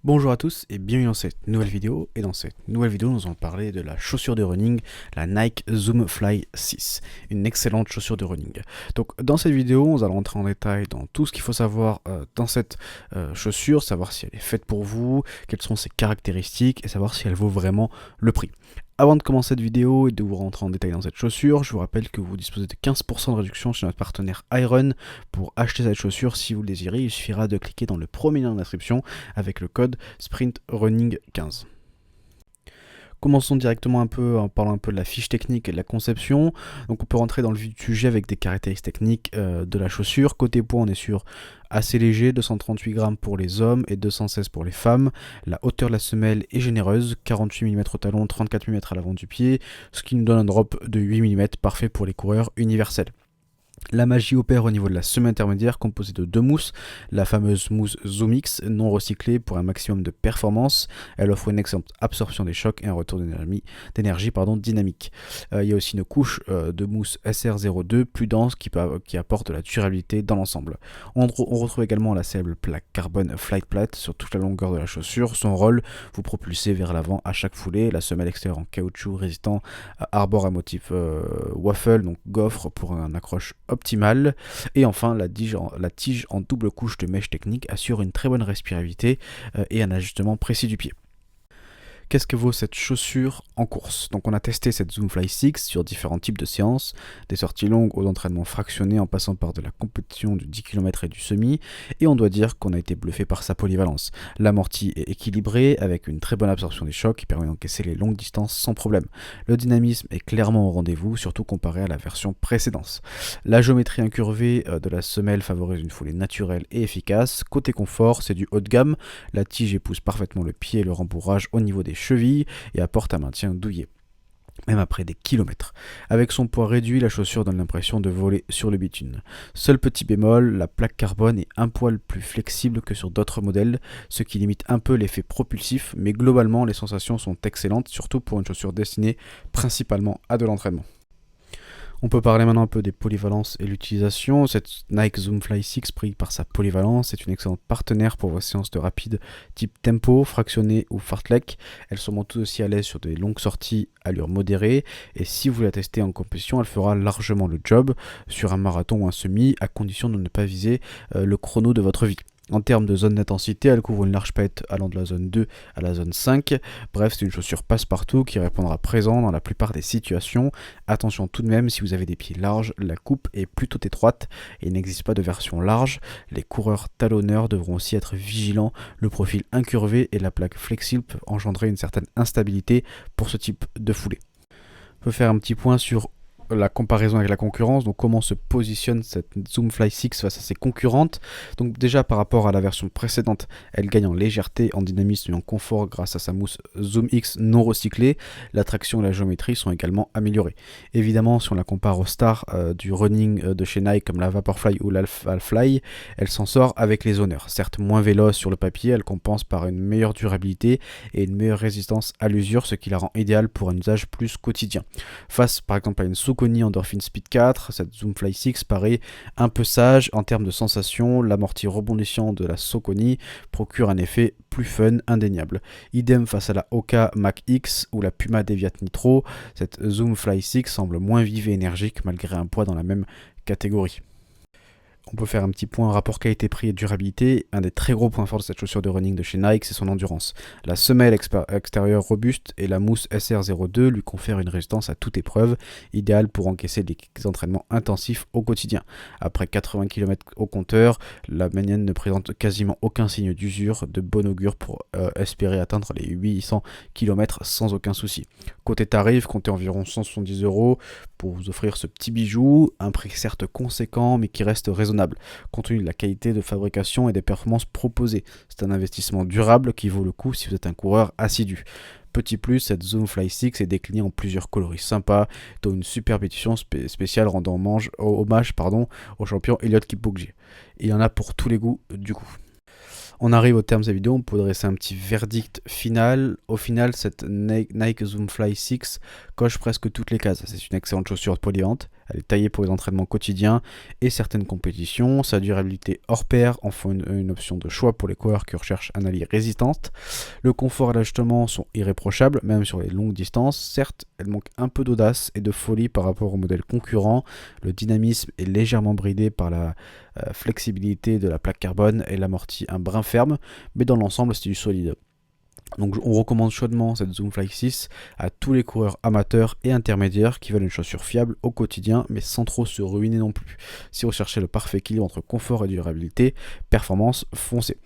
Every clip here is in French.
Bonjour à tous et bienvenue dans cette nouvelle vidéo. Et dans cette nouvelle vidéo, nous allons parler de la chaussure de running, la Nike Zoom Fly 6. Une excellente chaussure de running. Donc dans cette vidéo, nous allons entrer en détail dans tout ce qu'il faut savoir dans cette chaussure, savoir si elle est faite pour vous, quelles sont ses caractéristiques et savoir si elle vaut vraiment le prix. Avant de commencer cette vidéo et de vous rentrer en détail dans cette chaussure, je vous rappelle que vous disposez de 15% de réduction chez notre partenaire Iron. Pour acheter cette chaussure, si vous le désirez, il suffira de cliquer dans le premier lien de description avec le code SprintRunning15. Commençons directement un peu en parlant un peu de la fiche technique et de la conception. Donc on peut rentrer dans le vif du sujet avec des caractéristiques techniques de la chaussure. Côté poids, on est sur assez léger, 238 grammes pour les hommes et 216 pour les femmes. La hauteur de la semelle est généreuse, 48 mm au talon, 34 mm à l'avant du pied, ce qui nous donne un drop de 8 mm parfait pour les coureurs universels. La magie opère au niveau de la semelle intermédiaire composée de deux mousses, la fameuse mousse Zoom X non recyclée pour un maximum de performance. Elle offre une excellente absorption des chocs et un retour d'énergie dynamique. Il y a aussi une couche de mousse SR02 plus dense qui apporte de la durabilité dans l'ensemble. On retrouve également la célèbre plaque carbone Flight Plate sur toute la longueur de la chaussure. Son rôle, vous propulser vers l'avant à chaque foulée. La semelle extérieure en caoutchouc résistant arbore un motif waffle, donc gaufre pour un accroche optimale. Et enfin, la tige en double couche de mèche technique assure une très bonne respirabilité et un ajustement précis du pied. Qu'est-ce que vaut cette chaussure en course? Donc on a testé cette Zoom Fly 6 sur différents types de séances, des sorties longues aux entraînements fractionnés en passant par de la compétition du 10 km et du semi, et on doit dire qu'on a été bluffé par sa polyvalence. L'amorti est équilibré avec une très bonne absorption des chocs qui permet d'encaisser les longues distances sans problème. Le dynamisme est clairement au rendez-vous, surtout comparé à la version précédente. La géométrie incurvée de la semelle favorise une foulée naturelle et efficace. Côté confort, c'est du haut de gamme, la tige épouse parfaitement le pied et le rembourrage au niveau des chevilles et apporte un maintien douillet, même après des kilomètres. Avec son poids réduit, la chaussure donne l'impression de voler sur le bitume. Seul petit bémol, la plaque carbone est un poil plus flexible que sur d'autres modèles, ce qui limite un peu l'effet propulsif, mais globalement les sensations sont excellentes, surtout pour une chaussure destinée principalement à de l'entraînement. On peut parler maintenant un peu des polyvalences et l'utilisation. Cette Nike Zoom Fly 6 brille par sa polyvalence, est une excellente partenaire pour vos séances de rapide type tempo, fractionné ou fartlek. Elles sont tout aussi à l'aise sur des longues sorties allure modérée, et si vous la testez en compétition, elle fera largement le job sur un marathon ou un semi, à condition de ne pas viser le chrono de votre vie. En termes de zone d'intensité, elle couvre une large palette allant de la zone 2 à la zone 5. Bref, c'est une chaussure passe-partout qui répondra présent dans la plupart des situations. Attention tout de même, si vous avez des pieds larges, la coupe est plutôt étroite et il n'existe pas de version large. Les coureurs talonneurs devront aussi être vigilants. Le profil incurvé et la plaque flexible peuvent engendrer une certaine instabilité pour ce type de foulée. On peut faire un petit point sur la comparaison avec la concurrence, donc comment se positionne cette Zoom Fly 6 face à ses concurrentes. Donc déjà par rapport à la version précédente, elle gagne en légèreté, en dynamisme et en confort grâce à sa mousse Zoom X non recyclée. La traction et la géométrie sont également améliorées. Évidemment, si on la compare aux stars du running de chez Nike comme la Vaporfly ou l'Alpha Fly, elle s'en sort avec les honneurs. Certes moins véloce sur le papier, elle compense par une meilleure durabilité et une meilleure résistance à l'usure, ce qui la rend idéale pour un usage plus quotidien. Face par exemple à une Saucony Endorphin Speed 4, cette Zoom Fly 6 paraît un peu sage en termes de sensations. L'amorti rebondissant de la Saucony procure un effet plus fun indéniable. Idem face à la Hoka Mach X ou la Puma Deviat Nitro, cette Zoom Fly 6 semble moins vive et énergique malgré un poids dans la même catégorie. On peut faire un petit point rapport qualité-prix et durabilité. Un des très gros points forts de cette chaussure de running de chez Nike, c'est son endurance. La semelle extérieure robuste et la mousse SR02 lui confèrent une résistance à toute épreuve, idéale pour encaisser des entraînements intensifs au quotidien. Après 80 km au compteur, la manienne ne présente quasiment aucun signe d'usure, de bon augure pour espérer atteindre les 800 km sans aucun souci. Côté tarif, comptez environ 170 € pour vous offrir ce petit bijou, un prix certes conséquent mais qui reste raisonnable compte tenu de la qualité de fabrication et des performances proposées. C'est un investissement durable qui vaut le coup si vous êtes un coureur assidu. Petit plus, cette Zoom Fly 6 est déclinée en plusieurs coloris sympas, dont une superbe édition spéciale rendant hommage au champion Eliud Kipchoge. Il y en a pour tous les goûts du coup. On arrive au terme de cette vidéo, on peut dresser un petit verdict final. Au final, cette Nike Zoom Fly 6 coche presque toutes les cases. C'est une excellente chaussure polyvalente, Elle est taillée pour les entraînements quotidiens et certaines compétitions. Sa durabilité hors pair en font une option de choix pour les coureurs qui recherchent un allié résistante. Le confort et l'ajustement sont irréprochables, même sur les longues distances. Certes, elle manque un peu d'audace et de folie par rapport au modèle concurrent. Le dynamisme est légèrement bridé par la flexibilité de la plaque carbone et l'amorti un brin ferme, mais dans l'ensemble, c'est du solide. Donc on recommande chaudement cette Zoomfly 6 à tous les coureurs amateurs et intermédiaires qui veulent une chaussure fiable au quotidien mais sans trop se ruiner non plus. Si vous cherchez le parfait équilibre entre confort et durabilité, performance, foncez.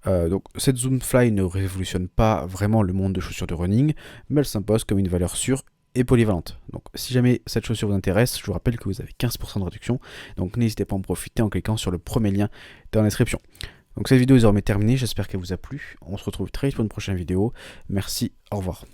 Donc cette Zoomfly ne révolutionne pas vraiment le monde de chaussures de running, mais elle s'impose comme une valeur sûre et polyvalente. Donc si jamais cette chaussure vous intéresse, je vous rappelle que vous avez 15% de réduction, donc n'hésitez pas à en profiter en cliquant sur le premier lien dans la description. Donc cette vidéo est désormais terminée, j'espère qu'elle vous a plu. On se retrouve très vite pour une prochaine vidéo. Merci, au revoir.